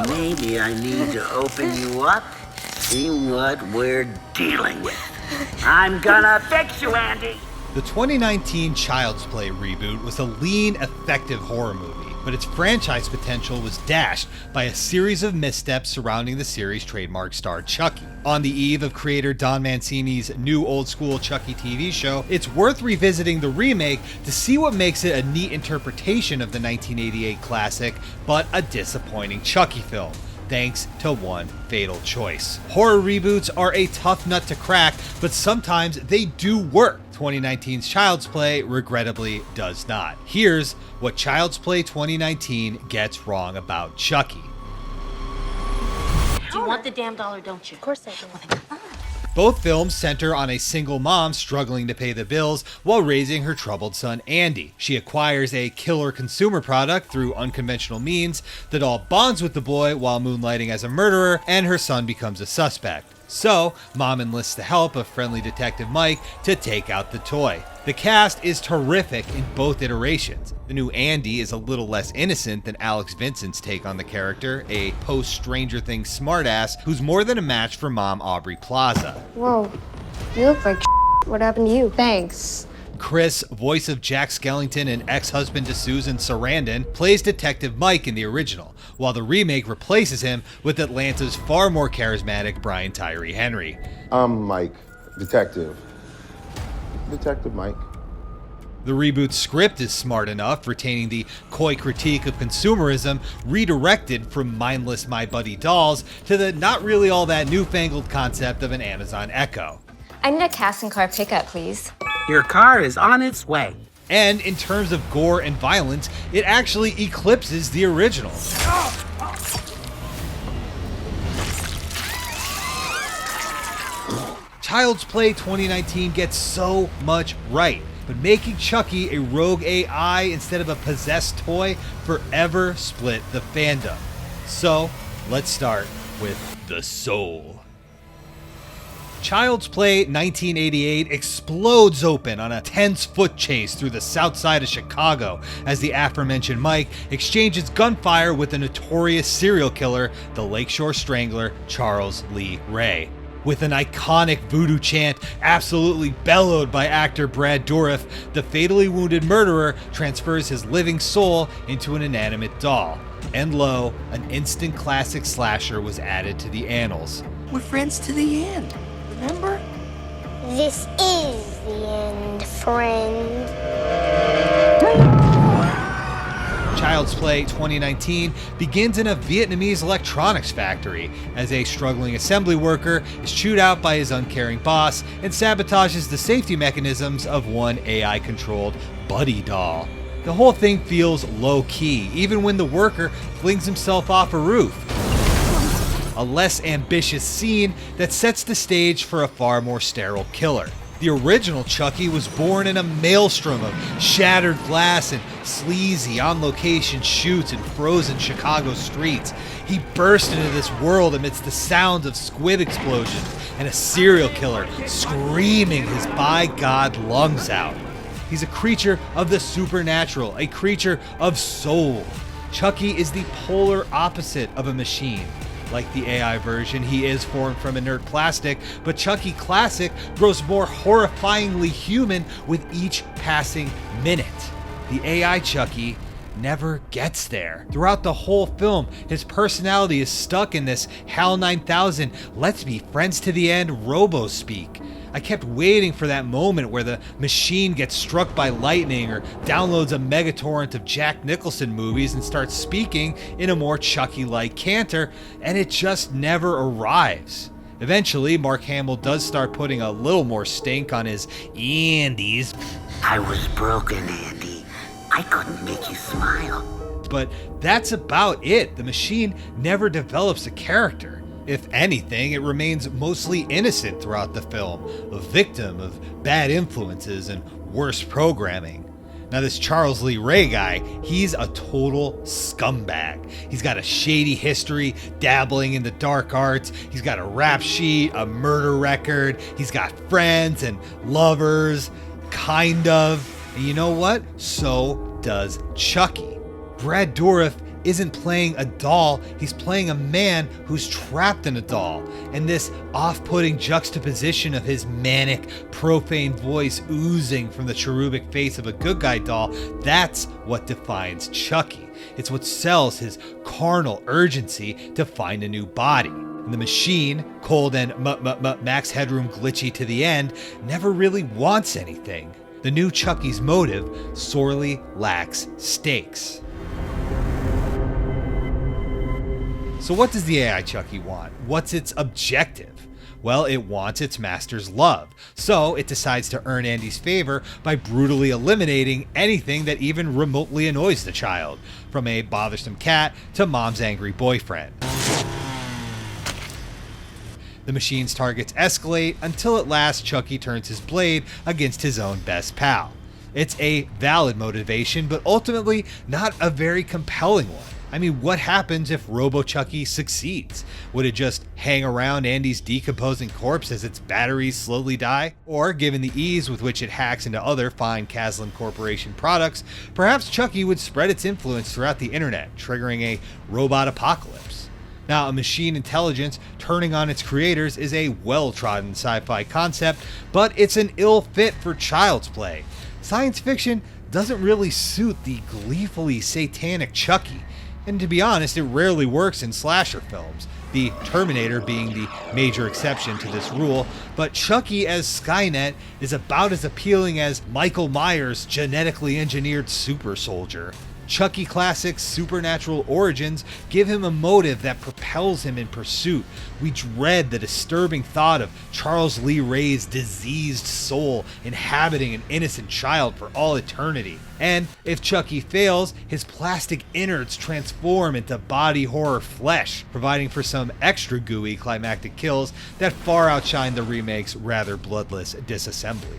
Maybe I need to open you up, see what we're dealing with. I'm gonna fix you, Andy. The 2019 Child's Play reboot was a lean, effective horror movie, but its franchise potential was dashed by a series of missteps surrounding the series' trademark star Chucky. On the eve of creator Don Mancini's new old-school Chucky TV show, it's worth revisiting the remake to see what makes it a neat interpretation of the 1988 classic, but a disappointing Chucky film, thanks to one fatal choice. Horror reboots are a tough nut to crack, but sometimes they do work. 2019's Child's Play regrettably does not. Here's what Child's Play 2019 gets wrong about Chucky. Do you want the damn dollar, don't you? Of course I do. Both films center on a single mom struggling to pay the bills while raising her troubled son Andy. She acquires a killer consumer product through unconventional means. The doll bonds with the boy while moonlighting as a murderer, and her son becomes a suspect. So, Mom enlists the help of friendly Detective Mike to take out the toy. The cast is terrific in both iterations. The new Andy is a little less innocent than Alex Vincent's take on the character, a post-Stranger Things smartass who's more than a match for Mom Aubrey Plaza. Whoa, you look like What happened to you? Thanks. Chris, voice of Jack Skellington and ex-husband to Susan Sarandon, plays Detective Mike in the original, while the remake replaces him with Atlanta's far more charismatic Brian Tyree Henry. I'm Mike, Detective Mike. The reboot script is smart enough, retaining the coy critique of consumerism, redirected from mindless My Buddy dolls to the not really all that newfangled concept of an Amazon Echo. I need a casting car pickup, please. Your car is on its way. And in terms of gore and violence, it actually eclipses the original. Child's Play 2019 gets so much right, but making Chucky a rogue AI instead of a possessed toy forever split the fandom. So, let's start with the soul. Child's Play 1988 explodes open on a tense foot chase through the south side of Chicago as the aforementioned Mike exchanges gunfire with the notorious serial killer, the Lakeshore Strangler, Charles Lee Ray. With an iconic voodoo chant absolutely bellowed by actor Brad Dourif, the fatally wounded murderer transfers his living soul into an inanimate doll. And lo, an instant classic slasher was added to the annals. We're friends to the end, remember? This is the end, friend. Child's Play 2019 begins in a Vietnamese electronics factory as a struggling assembly worker is chewed out by his uncaring boss and sabotages the safety mechanisms of one AI-controlled buddy doll. The whole thing feels low-key, even when the worker flings himself off a roof. A less ambitious scene that sets the stage for a far more sterile killer. The original Chucky was born in a maelstrom of shattered glass and sleazy on-location shoots in frozen Chicago streets. He burst into this world amidst the sounds of squid explosions and a serial killer screaming his by God lungs out. He's a creature of the supernatural, a creature of soul. Chucky is the polar opposite of a machine. Like the AI version, he is formed from inert plastic, but Chucky Classic grows more horrifyingly human with each passing minute. The AI Chucky never gets there. Throughout the whole film, his personality is stuck in this HAL 9000, let's be friends to the end robo-speak. I kept waiting for that moment where the machine gets struck by lightning or downloads a megatorrent of Jack Nicholson movies and starts speaking in a more Chucky-like canter, and it just never arrives. Eventually, Mark Hamill does start putting a little more stink on his Andes. I was broken, Andy. I couldn't make you smile. But that's about it. The machine never develops a character. If anything, it remains mostly innocent throughout the film, a victim of bad influences and worse programming. Now this Charles Lee Ray guy, he's a total scumbag. He's got a shady history, dabbling in the dark arts. He's got a rap sheet, a murder record. He's got friends and lovers, kind of. And you know what? So does Chucky. Brad Dourif isn't playing a doll, he's playing a man who's trapped in a doll. And this off-putting juxtaposition of his manic, profane voice oozing from the cherubic face of a good guy doll, that's what defines Chucky. It's what sells his carnal urgency to find a new body. And the machine, cold and max headroom glitchy to the end, never really wants anything. The new Chucky's motive sorely lacks stakes. So what does the AI Chucky want? What's its objective? Well, it wants its master's love, so it decides to earn Andy's favor by brutally eliminating anything that even remotely annoys the child, from a bothersome cat to mom's angry boyfriend. The machine's targets escalate until at last Chucky turns his blade against his own best pal. It's a valid motivation, but ultimately not a very compelling one. I mean, what happens if Robo-Chucky succeeds? Would it just hang around Andy's decomposing corpse as its batteries slowly die? Or, given the ease with which it hacks into other fine Caslim Corporation products, perhaps Chucky would spread its influence throughout the internet, triggering a robot apocalypse. Now, a machine intelligence turning on its creators is a well-trodden sci-fi concept, but it's an ill fit for child's play. Science fiction doesn't really suit the gleefully satanic Chucky. And to be honest, it rarely works in slasher films, the Terminator being the major exception to this rule, but Chucky as Skynet is about as appealing as Michael Myers' genetically engineered super soldier. Chucky Classic's supernatural origins give him a motive that propels him in pursuit. We dread the disturbing thought of Charles Lee Ray's diseased soul inhabiting an innocent child for all eternity. And if Chucky fails, his plastic innards transform into body horror flesh, providing for some extra gooey climactic kills that far outshine the remake's rather bloodless disassembly.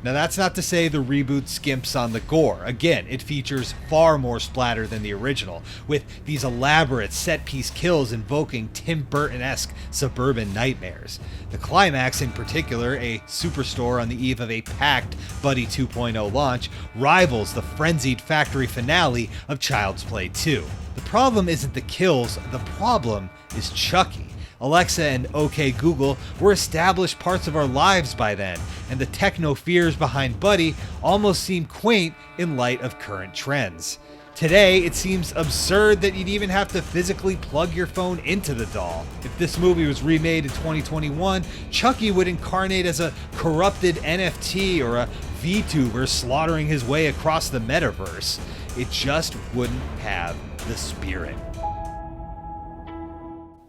Now that's not to say the reboot skimps on the gore. Again, it features far more splatter than the original, with these elaborate set-piece kills invoking Tim Burton-esque suburban nightmares. The climax in particular, a superstore on the eve of a packed Buddy 2.0 launch, rivals the frenzied factory finale of Child's Play 2. The problem isn't the kills, the problem is Chucky. Alexa and OK Google were established parts of our lives by then, and the techno fears behind Buddy almost seem quaint in light of current trends. Today, it seems absurd that you'd even have to physically plug your phone into the doll. If this movie was remade in 2021, Chucky would incarnate as a corrupted NFT or a VTuber slaughtering his way across the metaverse. It just wouldn't have the spirit.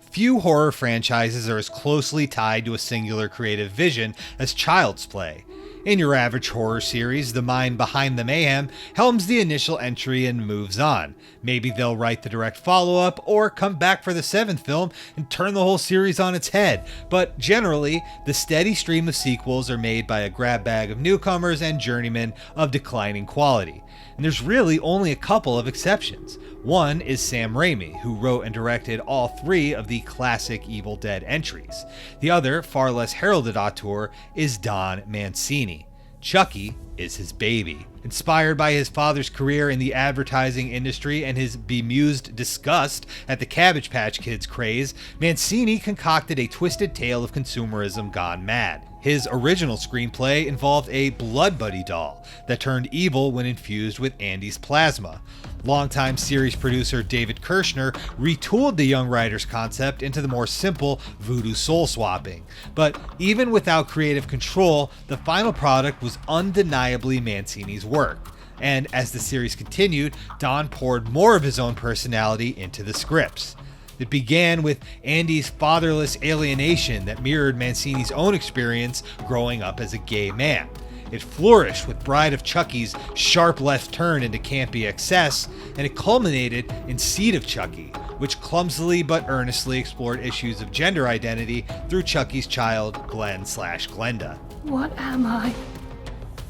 Few horror franchises are as closely tied to a singular creative vision as Child's Play. In your average horror series, the mind behind the mayhem helms the initial entry and moves on. Maybe they'll write the direct follow-up or come back for the 7th film and turn the whole series on its head, but generally, the steady stream of sequels are made by a grab bag of newcomers and journeymen of declining quality. And there's really only a couple of exceptions. One is Sam Raimi, who wrote and directed all 3 of the classic Evil Dead entries. The other, far less heralded auteur, is Don Mancini. Chucky is his baby. Inspired by his father's career in the advertising industry and his bemused disgust at the Cabbage Patch Kids craze, Mancini concocted a twisted tale of consumerism gone mad. His original screenplay involved a blood buddy doll that turned evil when infused with Andy's plasma. Longtime series producer David Kirshner retooled the young writer's concept into the more simple voodoo soul swapping. But even without creative control, the final product was undeniably Mancini's work. And as the series continued, Don poured more of his own personality into the scripts. It began with Andy's fatherless alienation that mirrored Mancini's own experience growing up as a gay man. It flourished with Bride of Chucky's sharp left turn into campy excess, and it culminated in Seed of Chucky, which clumsily but earnestly explored issues of gender identity through Chucky's child, Glenn/Glenda. What am I?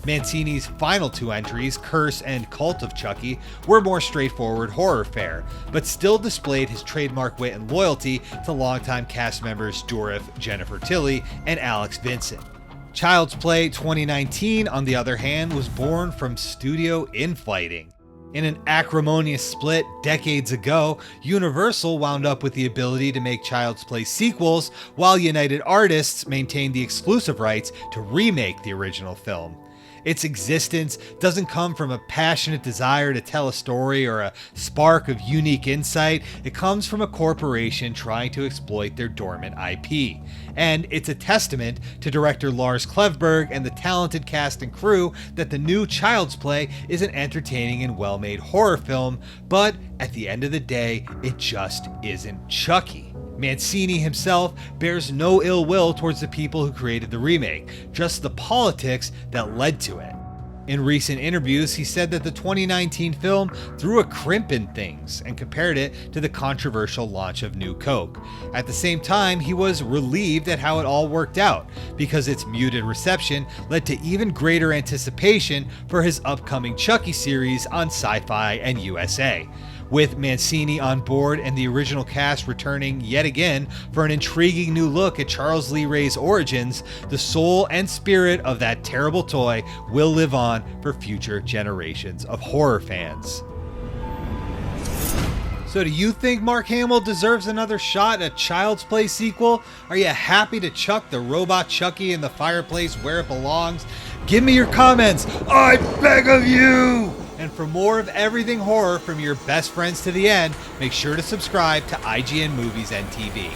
Mancini's final 2 entries, Curse and Cult of Chucky, were more straightforward horror fare, but still displayed his trademark wit and loyalty to longtime cast members Dourif, Jennifer Tilly, and Alex Vincent. Child's Play 2019, on the other hand, was born from studio infighting. In an acrimonious split decades ago, Universal wound up with the ability to make Child's Play sequels, while United Artists maintained the exclusive rights to remake the original film. Its existence doesn't come from a passionate desire to tell a story or a spark of unique insight. It comes from a corporation trying to exploit their dormant IP. And it's a testament to director Lars Klevberg and the talented cast and crew that the new Child's Play is an entertaining and well-made horror film, but at the end of the day, it just isn't Chucky. Mancini himself bears no ill will towards the people who created the remake, just the politics that led to it. In recent interviews, he said that the 2019 film threw a crimp in things and compared it to the controversial launch of New Coke. At the same time, he was relieved at how it all worked out, because its muted reception led to even greater anticipation for his upcoming Chucky series on SyFy and USA. With Mancini on board and the original cast returning yet again for an intriguing new look at Charles Lee Ray's origins, the soul and spirit of that terrible toy will live on for future generations of horror fans. So do you think Mark Hamill deserves another shot at a Child's Play sequel? Are you happy to chuck the robot Chucky in the fireplace where it belongs? Give me your comments, I beg of you! And for more of everything horror from your best friends to the end, make sure to subscribe to IGN Movies and TV.